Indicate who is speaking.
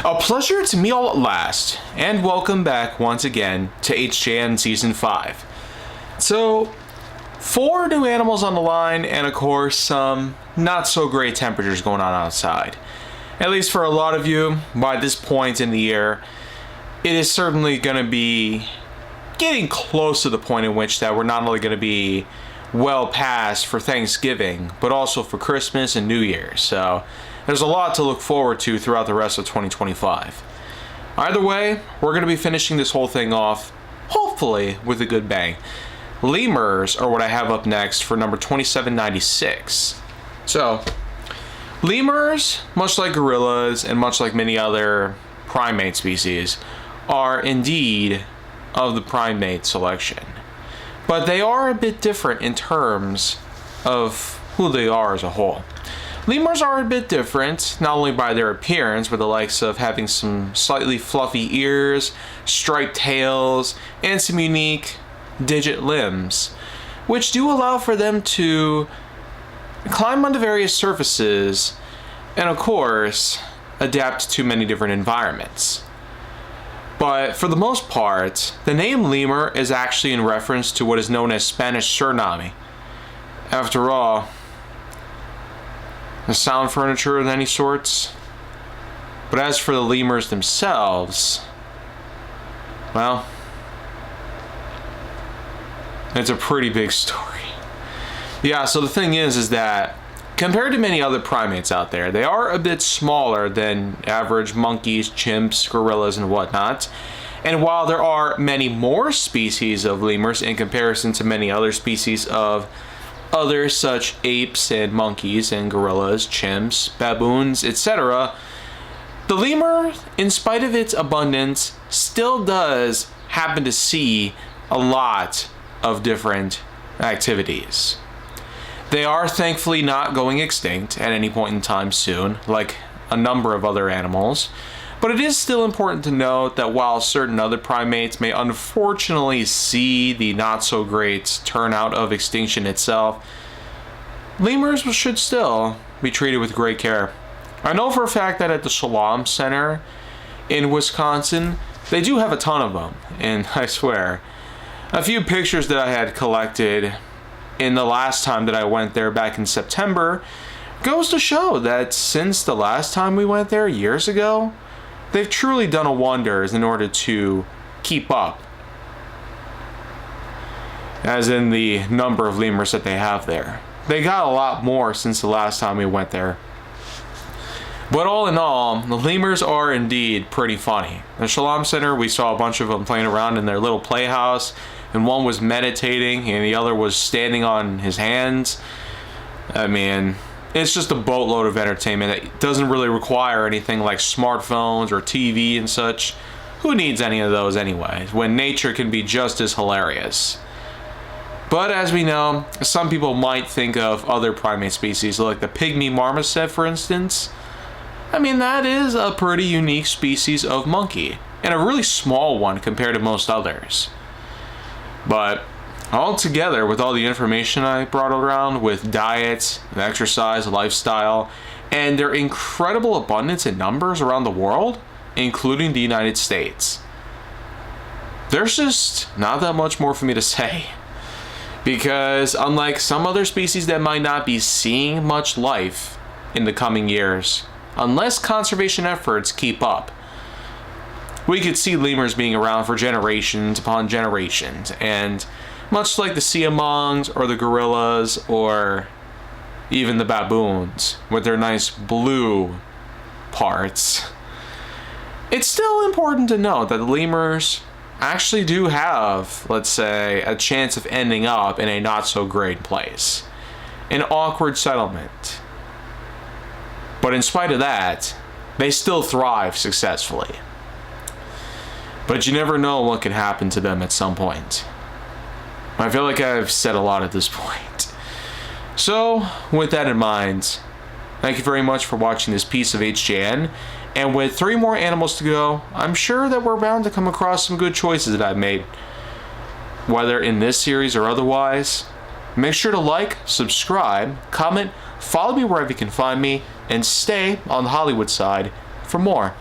Speaker 1: A pleasure to meet all at last, and welcome back once again to HJN Season 5. So, 4 new animals on the line, and of course some not so great temperatures going on outside. At least for a lot of you, by this point in the year, it is certainly going to be getting close to the point in which that we're not only going to be well past for Thanksgiving, but also for Christmas and New Year's. So there's a lot to look forward to throughout the rest of 2025. Either way, we're going to be finishing this whole thing off, hopefully, with a good bang. Lemurs are what I have up next for number 2796. So, lemurs, much like gorillas and much like many other primate species, are indeed of the primate selection. But they are a bit different in terms of who they are as a whole. Lemurs are a bit different, not only by their appearance, with the likes of having some slightly fluffy ears, striped tails, and some unique digit limbs, which do allow for them to climb onto various surfaces and, of course, adapt to many different environments. But for the most part, the name lemur is actually in reference to what is known as Spanish Suriname. After all, the sound furniture of any sorts. But as for the lemurs themselves, well, it's a pretty big story. Yeah, so the thing is that compared to many other primates out there, they are a bit smaller than average monkeys, chimps, gorillas, and whatnot. And while there are many more species of lemurs in comparison to many other species of others such apes and monkeys and gorillas, chimps, baboons, etc., the lemur, in spite of its abundance, still does happen to see a lot of different activities. They are thankfully not going extinct at any point in time soon, like a number of other animals. But it is still important to note that while certain other primates may unfortunately see the not so great turnout of extinction itself, lemurs should still be treated with great care. I know for a fact that at the Shalom Center in Wisconsin, they do have a ton of them, and I swear, a few pictures that I had collected in the last time that I went there back in September goes to show that since the last time we went there years ago, they've truly done a wonders in order to keep up, as in the number of lemurs that they have there. They got a lot more since the last time we went there. But all in all, the lemurs are indeed pretty funny. The Shalom Center, we saw a bunch of them playing around in their little playhouse, and one was meditating and the other was standing on his hands. I mean, it's just a boatload of entertainment. It doesn't really require anything like smartphones or TV and such. Who needs any of those anyway, when nature can be just as hilarious? But as we know, some people might think of other primate species like the pygmy marmoset, for instance. I mean, that is a pretty unique species of monkey, and a really small one compared to most others. But altogether, with all the information I brought around with diet, exercise, lifestyle, and their incredible abundance in numbers around the world, including the United States, there's just not that much more for me to say. Because unlike some other species that might not be seeing much life in the coming years, unless conservation efforts keep up, we could see lemurs being around for generations upon generations, and much like the siamongs or the gorillas or even the baboons with their nice blue parts, it's still important to note that the lemurs actually do have, let's say, a chance of ending up in a not so great place, an awkward settlement. But in spite of that, they still thrive successfully. But you never know what could happen to them at some point. I feel like I've said a lot at this point. So, with that in mind, thank you very much for watching this piece of HJN. And with 3 more animals to go, I'm sure that we're bound to come across some good choices that I've made. Whether in this series or otherwise, make sure to like, subscribe, comment, follow me wherever you can find me, and stay on the Hollywood side for more.